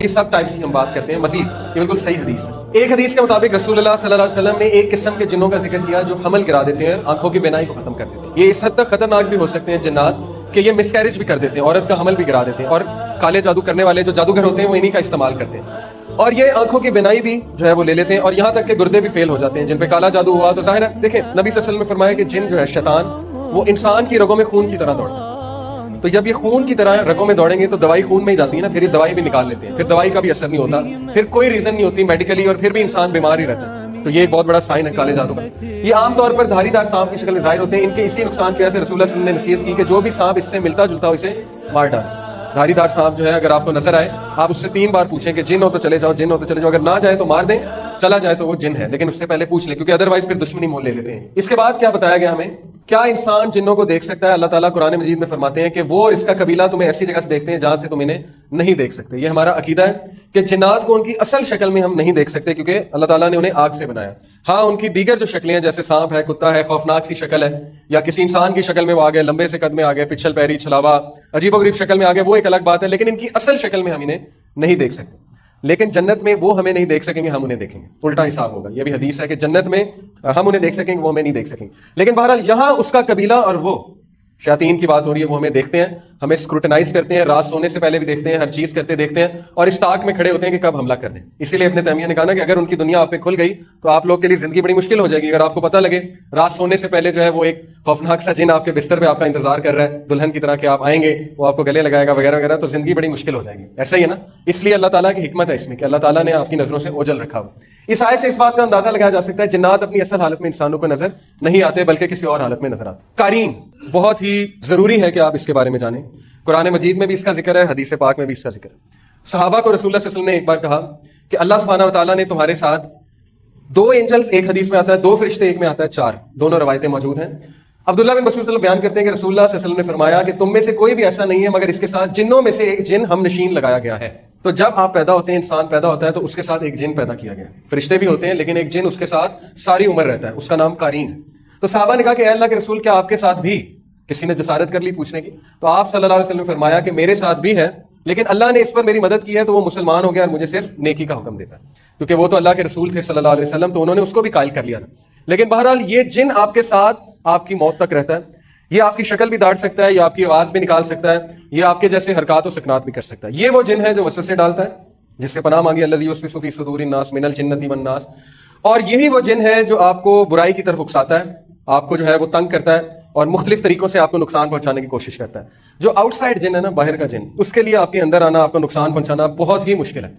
یہ sub types کی ہم بات کرتے ہیں مزید، یہ بالکل صحیح حدیث ہے۔ ایک حدیث کے مطابق رسول اللہ صلی اللہ علیہ وسلم نے ایک قسم کے جنوں کا ذکر کیا جو حمل گرا دیتے ہیں، آنکھوں کی بینائی کو ختم کر دیتے ہیں۔ یہ اس حد تک خطرناک بھی ہو سکتے ہیں جنات کہ یہ مس کیریج بھی کر دیتے ہیں، عورت کا حمل بھی گرا دیتے ہیں، اور کالے جادو کرنے والے جو جادوگر ہوتے ہیں وہ انہی کا استعمال کرتے ہیں، اور یہ آنکھوں کی بینائی بھی جو ہے وہ لے لیتے ہیں، اور یہاں تک کہ گردے بھی فیل ہو جاتے ہیں جن پہ کالا جادو ہوا۔ تو ظاہر ہے دیکھیں نبی صلی اللہ علیہ وسلم نے فرمایا کہ جن جو ہے شیطان وہ انسان کی رگوں میں خون کی طرح دوڑتا ہے، تو جب یہ خون کی طرح رگوں میں دوڑیں گے تو دوائی خون میں ہی جاتی ہے نا، پھر یہ دوائی بھی نکال لیتے ہیں، پھر دوائی کا بھی اثر نہیں ہوتا، پھر کوئی ریزن نہیں ہوتی میڈیکلی، اور پھر بھی انسان بیمار ہی رہتا ہے۔ تو یہ ایک بہت بڑا سائن ہے کالے جادو کا۔ یہ عام طور پر دھاری دار سانپ کی شکل میں ظاہر ہوتے ہیں، ان کے اسی نقصان کی وجہ سے رسول اللہ صلی اللہ علیہ وسلم نے نصیحت کی کہ جو بھی سانپ اس سے ملتا جلتا ہو اسے مار ڈالیں۔ دھاری دار سانپ جو ہے اگر آپ کو نظر آئے آپ اس سے 3 بار پوچھیں کہ جن ہو تو چلے جاؤ، جن ہو تو چلے جاؤ، اگر نہ جائے تو مار دیں، چلا جائے تو وہ جن ہے، لیکن اس سے پہلے پوچھ لیں کیونکہ ادروائز پھر دشمنی مول لے لیتے ہیں۔ اس کے بعد کیا بتایا گیا ہمیں؟ کیا انسان جنوں کو دیکھ سکتا ہے؟ اللہ تعالیٰ قرآن مجید میں فرماتے ہیں کہ وہ اور اس کا قبیلہ تمہیں ایسی جگہ سے دیکھتے ہیں جہاں سے تم انہیں نہیں دیکھ سکتے۔ یہ ہمارا عقیدہ ہے کہ جنات کو ان کی اصل شکل میں ہم نہیں دیکھ سکتے کیونکہ اللہ تعالیٰ نے انہیں آگ سے بنایا۔ ہاں ان کی دیگر جو شکلیں ہیں جیسے سانپ ہے، کتا ہے، خوفناک سی شکل ہے، یا کسی انسان کی شکل میں وہ آ گئے، لمبے سے قد میں آ گئے، پچھل پیری چھلاوا عجیب و غریب شکل میں آ گئے، وہ ایک الگ بات ہے، لیکن ان کی اصل شکل میں ہم انہیں نہیں دیکھ سکتے۔ لیکن جنت میں وہ ہمیں نہیں دیکھ سکیں گے، ہم انہیں دیکھیں گے، الٹا حساب ہوگا۔ یہ بھی حدیث ہے کہ جنت میں ہم انہیں دیکھ سکیں گے، وہ ہمیں نہیں دیکھ سکیں گے۔ لیکن بہرحال یہاں اس کا قبیلہ اور وہ شیاطین کی بات ہو رہی ہے، وہ ہمیں دیکھتے ہیں، ہمیں اسکروٹنائز کرتے ہیں، رات سونے سے پہلے بھی دیکھتے ہیں، ہر چیز کرتے دیکھتے ہیں، اور اس طاق میں کھڑے ہوتے ہیں کہ کب حملہ کر دیں۔ اسی لیے ابن تیمیہ نے کہا نا کہ اگر ان کی دنیا آپ پہ کھل گئی تو آپ لوگ کے لیے زندگی بڑی مشکل ہو جائے گی۔ اگر آپ کو پتہ لگے رات سونے سے پہلے جو ہے وہ ایک خوفناک سا جن آپ کے بستر پہ آپ کا انتظار کر رہا ہے دلہن کی طرح کہ آپ آئیں گے، وہ آپ کو گلے لگائے گا وغیرہ وغیرہ، تو زندگی بڑی مشکل ہو جائے گی۔ ایسا ہی ہے نا، اس لیے اللہ تعالیٰ کی حکمت ہے اس میں کہ اللہ تعالیٰ نے آپ کی نظروں سے اوجھل رکھا ہو۔ اس آیت سے اس بات کا اندازہ لگایا جا سکتا ہے جنات اپنی اصل حالت میں انسانوں کو نظر نہیں آتے بلکہ کسی اور حالت میں نظر آتے۔ قارین بہت ہی ضروری ہے کہ آپ اس کے بارے میں جانیں، قرآن مجید میں بھی اس کا ذکر ہے، حدیث پاک میں بھی اس کا ذکر ہے۔ صحابہ کو رسول اللہ صلی اللہ علیہ وسلم نے ایک بار کہا کہ اللہ سبحانہ و تعالیٰ نے تمہارے ساتھ 2 اینجلز، ایک حدیث میں آتا ہے 2 فرشتے، ایک میں آتا ہے 4، دونوں روایتیں موجود ہیں۔ عبداللہ بن مسعود صلی اللہ علیہ وسلم بیان کرتے ہیں کہ رسول اللہ صلی اللہ علیہ وسلم نے فرمایا کہ تم میں سے کوئی بھی ایسا نہیں ہے مگر اس کے ساتھ جنوں میں سے ایک جن ہم نشین لگایا گیا ہے۔ تو جب آپ پیدا ہوتے ہیں، انسان پیدا ہوتا ہے تو اس کے ساتھ ایک جن پیدا کیا گیا ہے۔ فرشتے بھی ہوتے ہیں لیکن ایک جن اس کے ساتھ ساری عمر رہتا ہے، اس کا نام قارین ہے۔ تو صحابہ نے کہا کہ اے اللہ کے رسول کیا آپ کے ساتھ بھی؟ کسی نے جسارت کر لی پوچھنے کی، تو آپ صلی اللہ علیہ وسلم نے فرمایا کہ میرے ساتھ بھی ہے لیکن اللہ نے اس پر میری مدد کی ہے تو وہ مسلمان ہو گیا اور مجھے صرف نیکی کا حکم دیتا ہے، کیونکہ وہ تو اللہ کے رسول تھے صلی اللہ علیہ وسلم، تو انہوں نے اس کو بھی قائل کر لیا تھا۔ لیکن بہرحال یہ جن آپ کے ساتھ آپ کی موت تک رہتا ہے، یہ آپ کی شکل بھی داڑ سکتا ہے، یہ آپ کی آواز بھی نکال سکتا ہے، یہ آپ کے جیسے حرکات و سکنات بھی کر سکتا ہے۔ یہ وہ جن ہے جو وسوسے ڈالتا ہے، جس سے پناہ مانگی الذی یوسوس فی صدور الناس من الجنۃ والناس، اور یہی وہ جن ہے جو آپ کو برائی کی طرف اکساتا ہے، آپ کو جو ہے وہ تنگ کرتا ہے اور مختلف طریقوں سے آپ کو نقصان پہنچانے کی کوشش کرتا ہے۔ جو آؤٹ سائڈ جن ہے نا، باہر کا جن، اس کے لیے آپ کے اندر آنا، آپ کو نقصان پہنچانا بہت ہی مشکل ہے۔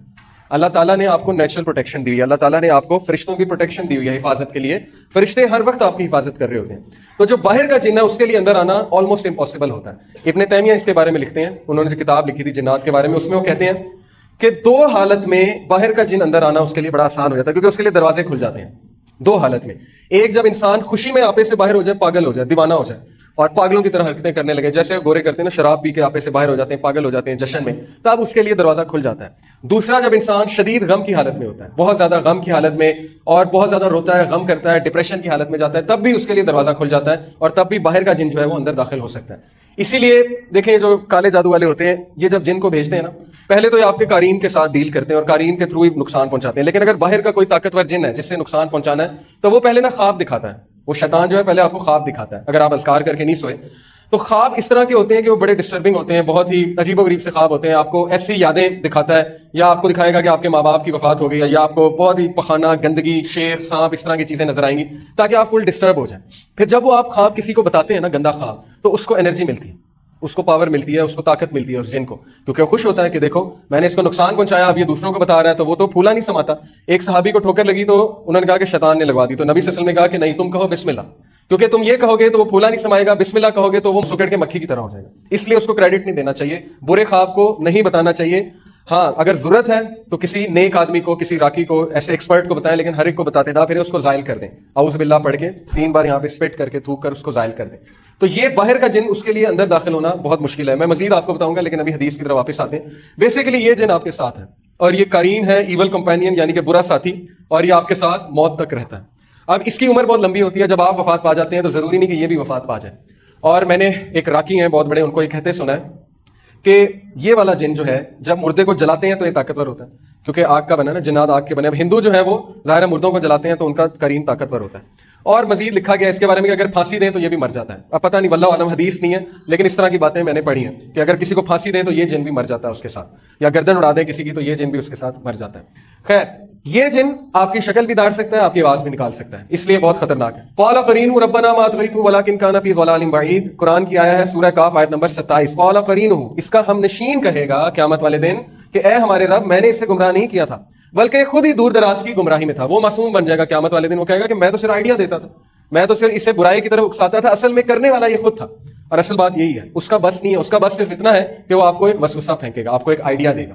اللہ تعالیٰ نے آپ کو نیچرل پروٹیکشن دی ہوئی ہے، اللہ تعالیٰ نے آپ کو فرشتوں کی پروٹیکشن دی ہوئی ہے حفاظت کے لیے، فرشتے ہر وقت آپ کی حفاظت کر رہے ہوتے ہیں۔ تو جو باہر کا جن ہے اس کے لیے اندر آنا آلموسٹ امپاسبل ہوتا ہے۔ ابن تیمیہ اس کے بارے میں لکھتے ہیں، انہوں نے جو کتاب لکھی تھی جنات کے بارے میں، اس میں وہ کہتے ہیں کہ 2 حالت میں باہر کا جن اندر آنا اس کے لیے بڑا آسان ہو جاتا ہے کیونکہ اس کے لیے دروازے کھل جاتے ہیں 2 حالت میں۔ ایک جب انسان خوشی میں آپے سے باہر ہو جائے، پاگل ہو جائے، دیوانہ ہو جائے اور پاگلوں کی طرح حرکتیں کرنے لگے، جیسے گورے کرتے ہیں نا، شراب پی کے آپے سے باہر ہو جاتے ہیں، پاگل ہو جاتے ہیں جشن میں، تب اس کے لیے دروازہ کھل جاتا ہے۔ دوسرا جب انسان شدید غم کی حالت میں ہوتا ہے، بہت زیادہ غم کی حالت میں، اور بہت زیادہ روتا ہے، غم کرتا ہے، ڈپریشن کی حالت میں جاتا ہے، تب بھی اس کے لیے دروازہ کھل جاتا ہے اور تب بھی باہر کا جن جو ہے وہ اندر داخل ہو سکتا ہے۔ اسی لیے دیکھیں جو کالے جادو والے ہوتے ہیں، یہ جب جن کو بھیجتے ہیں نا، پہلے تو یہ آپ کے قارین کے ساتھ ڈیل کرتے ہیں اور قارین کے تھرو ہی نقصان پہنچاتے ہیں، لیکن اگر باہر کا کوئی طاقتور جن ہے جس سے نقصان پہنچانا ہے تو وہ پہلے نا خواب دکھاتا ہے، وہ شیطان جو ہے پہلے آپ کو خواب دکھاتا ہے۔ اگر آپ اذکار کر کے نہیں سوئے تو خواب اس طرح کے ہوتے ہیں کہ وہ بڑے ڈسٹربنگ ہوتے ہیں، بہت ہی عجیب و غریب سے خواب ہوتے ہیں، آپ کو ایسی یادیں دکھاتا ہے، یا آپ کو دکھائے گا کہ آپ کے ماں باپ کی وفات ہو گئی ہے، یا آپ کو بہت ہی پخانہ، گندگی، شیر، سانپ، اس طرح کی چیزیں نظر آئیں گی تاکہ آپ فل ڈسٹرب ہو جائیں۔ پھر جب وہ آپ خواب کسی کو بتاتے ہیں نا، گندا خواب، تو اس کو انرجی ملتی ہے، اس کو پاور ملتی ہے، اس کو طاقت ملتی ہے اس جن کو، کیونکہ وہ خوش ہوتا ہے کہ دیکھو میں نے اس کو نقصان پہنچایا، اب یہ دوسروں کو بتا رہا ہے، تو وہ تو پھولا نہیں سماتا۔ ایک صحابی کو ٹھوکر لگی تو انہوں نے کہا کہ شیطان نے لگوا دی، تو نبی صلی اللہ علیہ وسلم نے کہا کہ نہیں، تم کہو بسم اللہ، کیونکہ تم یہ کہو گے تو وہ پھولا نہیں سمائے گا، بسم اللہ کہو گے تو وہ سکڑ کے مکھی کی طرح ہو جائے گا۔ اس لیے اس کو کریڈٹ نہیں دینا چاہیے، برے خواب کو نہیں بتانا چاہیے۔ ہاں اگر ضرورت ہے تو کسی نیک آدمی کو، کسی راکی کو، ایسے ایکسپرٹ کو بتائیں، لیکن ہر ایک کو بتاتے نہ پھر اس کو زائل کر دیں، اعوذ باللہ پڑھ کے 3 بار یہاں پہ اسپٹ کر کے تھوک کر اس کو زائل کر دیں۔ تو یہ باہر کا جن اس کے لیے اندر داخل ہونا بہت مشکل ہے، میں مزید آپ کو بتاؤں گا، لیکن ابھی حدیث کی طرف واپس آتے ہیں۔ بیسیکلی یہ جن آپ کے ساتھ ہے اور یہ قرین ہے، ایول کمپینین یعنی کہ برا ساتھی، اور یہ آپ کے ساتھ موت تک رہتا ہے۔ اب اس کی عمر بہت لمبی ہوتی ہے، جب آپ وفات پا جاتے ہیں تو ضروری نہیں کہ یہ بھی وفات پا جائے۔ اور میں نے ایک راکی ہیں بہت بڑے، ان کو یہ کہتے سنا ہے کہ یہ والا جن جو ہے جب مردے کو جلاتے ہیں تو یہ طاقتور ہوتا ہے، کیونکہ آگ کا بنا نا، جنات آگ کے بنے. اب ہندو جو ہے وہ ظاہر ہے مردوں کو جلاتے ہیں تو ان کا کرین طاقتور ہوتا ہے. اور مزید لکھا گیا اس کے بارے میں کہ اگر پھانسی دیں تو یہ بھی مر جاتا ہے. اب پتہ نہیں، واللہ عالم حدیث نہیں ہے، لیکن اس طرح کی باتیں میں نے پڑھی ہیں کہ اگر کسی کو پھانسی دیں تو یہ جن بھی مر جاتا ہے اس کے ساتھ، یا گردن اڑا دیں کسی کی تو یہ جن بھی اس کے ساتھ مر جاتا ہے. خیر، یہ جن آپ کی شکل بھی داڑ سکتا ہے، آپ کی آواز بھی نکال سکتا ہے، اس لیے بہت خطرناک ہے. قال قرینہ ربنا ما اطغیتہ ولکن کان فی ضلال بعید. قرآن کی آیا ہے سورہ کاف آیت نمبر 27. قال قرینہ، اس کا ہم نشین کہے گا قیامت والے دن کہ اے ہمارے رب، میں نے اس سے گمراہ نہیں کیا تھا بلکہ خود ہی دور دراز کی گمراہی میں تھا. وہ معصوم بن جائے گا قیامت والے دن، وہ کہے گا کہ میں تو صرف آئیڈیا دیتا تھا، میں تو صرف اسے برائی کی طرف اکساتا تھا، اصل میں کرنے والا یہ خود تھا. اور اصل بات یہی ہے، اس کا بس نہیں ہے، اس کا بس صرف اتنا ہے کہ وہ آپ کو ایک وسوسہ پھینکے گا، آپ کو ایک آئیڈیا دے گا.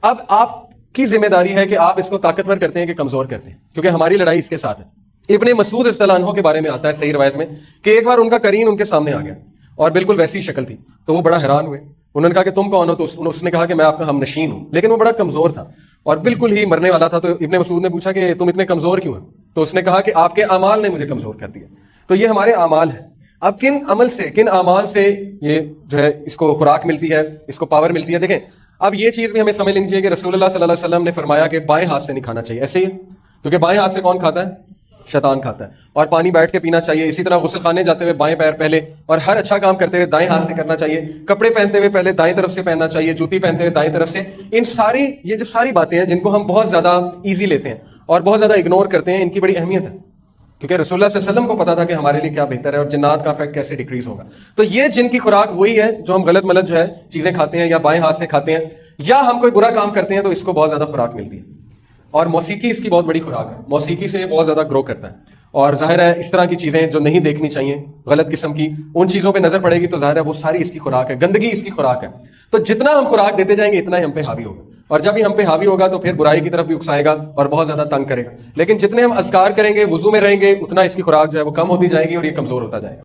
اب آپ کی ذمہ داری ہے کہ آپ اس کو طاقتور کرتے ہیں کہ کمزور کرتے ہیں، کیونکہ ہماری لڑائی اس کے ساتھ ہے. ابن مسعود رضی اللہ عنہ کے بارے میں آتا ہے صحیح روایت میں کہ ایک بار ان کا کرین ان کے سامنے آ گیا اور بالکل ویسی شکل تھی، تو وہ بڑا حیران ہوئے. انہوں نے کہا کہ تم کون ہو؟ تو اس نے کہا کہ میں آپ کا ہم نشین ہوں. لیکن وہ بڑا کمزور تھا اور بالکل ہی مرنے والا تھا. تو ابن مسعود نے پوچھا کہ تم اتنے کمزور کیوں ہیں؟ تو اس نے کہا کہ آپ کے اعمال نے مجھے کمزور کر دیا. تو یہ ہمارے اعمال ہیں. اب کن عمل سے، کن اعمال سے یہ جو ہے اس کو خوراک ملتی ہے، اس کو پاور ملتی ہے؟ دیکھیں، اب یہ چیز بھی ہمیں سمجھ لینی چاہیے کہ رسول اللہ صلی اللہ علیہ وسلم نے فرمایا کہ بائیں ہاتھ سے نہیں کھانا چاہیے. ایسے ہی، کیونکہ بائیں ہاتھ سے کون کھاتا ہے؟ شیطان کھاتا ہے. اور پانی بیٹھ کے پینا چاہیے. اسی طرح غسل خانے جاتے ہوئے بائیں پیر پہلے، اور ہر اچھا کام کرتے ہوئے دائیں ہاتھ سے کرنا چاہیے. کپڑے پہنتے ہوئے پہلے دائیں طرف سے پہننا چاہیے، جوتی پہنتے ہوئے دائیں طرف سے. یہ جو ساری باتیں ہیں جن کو ہم بہت زیادہ ایزی لیتے ہیں اور بہت زیادہ اگنور کرتے ہیں، ان کی بڑی اہمیت ہے، کیونکہ رسول اللہ صلی اللہ علیہ وسلم کو پتا تھا کہ ہمارے لیے کیا بہتر ہے اور جنات کا افیکٹ کیسے ڈیکریز ہوگا. تو یہ جن کی خوراک وہی ہے جو ہم غلط ملت جو ہے چیزیں کھاتے ہیں، یا بائیں ہاتھ سے کھاتے ہیں، یا ہم کوئی برا کام کرتے ہیں تو اس کو بہت زیادہ خوراک ملتی ہے. اور موسیقی اس کی بہت بڑی خوراک ہے، موسیقی سے بہت زیادہ گرو کرتا ہے. اور ظاہر ہے اس طرح کی چیزیں جو نہیں دیکھنی چاہیے، غلط قسم کی، ان چیزوں پہ نظر پڑے گی تو ظاہر ہے وہ ساری اس کی خوراک ہے، گندگی اس کی خوراک ہے. تو جتنا ہم خوراک دیتے جائیں گے اتنا ہی ہم پہ حاوی ہوگا، اور جب ہی ہم پہ حاوی ہوگا تو پھر برائی کی طرف بھی اکسائے گا اور بہت زیادہ تنگ کرے گا. لیکن جتنے ہم اذکار کریں گے، وضو میں رہیں گے، اتنا اس کی خوراک جو ہے وہ کم ہوتی جائے گی اور یہ کمزور ہوتا جائے گا.